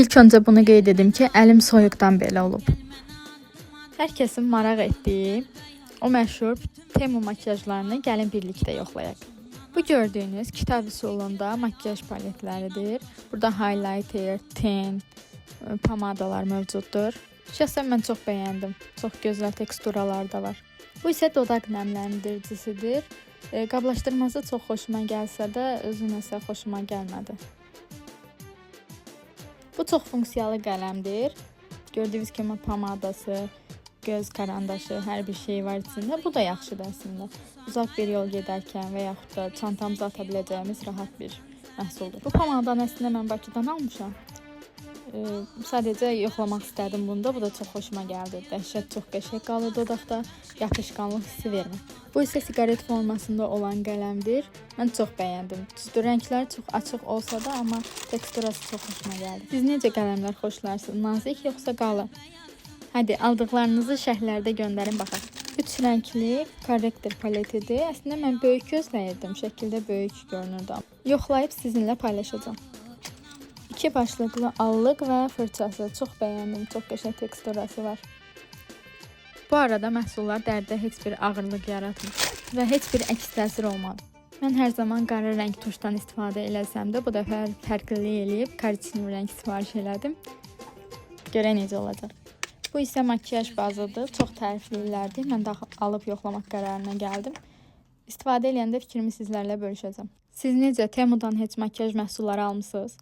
İlk öncə bunu qeyd edim ki, əlim soyuqdan belə olub. Hər kəsin maraq etdiyi o məşhur Temu makyajlarını gəlin birlikdə yoxlayaq. Bu gördüyünüz kitab üsulunda makyaj paletləridir. Burada highlighter, ten, pomadalar mövcuddur. Şəxsən mən çox bəyəndim. Çox gözəl teksturalar da var. Bu isə dodaq nəmləndiricisidir. Qablaşdırması çox xoşuma gəlsə də, özü nəsə xoşuma gəlmədi. Bu çox funksiyalı qələmdir. Gördüyünüz kimi pomadası, göz karandaşı, hər bir şey var içində. Bu da yaxşıdır əslində. Uzaq bir yol gedərkən və yaxud da çantamıza ata biləcəyimiz rahat bir məhsuldur. Bu pomadanı əslində mən Bakıdan almışam. Sadəcə yoxlamaq istədim bunda. Bu da çox xoşuma gəldi. Dəhşət çox qəşəng qalır dodaqda, yapışqanlıq hissi vermir. Bu isə siqaret formasında olan qələmdir. Mən çox bəyəndim. Düzdür, rəngləri çox açıq olsa da, amma teksturası çox xoşuma gəldi. Siz necə qələmlər xoşlarsınız? Nazik yoxsa qalın? Hadi aldıqlarınızı şərhlərdə göndərin baxaq. 3 rəngli korrektor paletidir. Əslində mən böyük gözləyirdim. Şəkildə böyük görünürdü. Yoxlayıb sizinlə paylaşacağam. 2 başlıqlı allıq və fırçası. Çox bəyəndim. Çox qəşəng teksturası var. Bu arada məhsullar dərdə heç bir ağırlıq yaratmır və heç bir əks təsir olmadı. Mən hər zaman qara rəng tuşdan istifadə eləsəm də bu dəfə fərqlilik eləyib korичневый rəng sifariş elədim. Görək necə olacaq. Bu isə makyaj bazıdır. Çox tərifləyirlərdi. Mən də alıb yoxlamaq qərarına gəldim. İstifadə eləyəndə fikrimi sizlərlə bölüşəcəm. Siz necə Temudan heç makyaj məhsulları almısınız?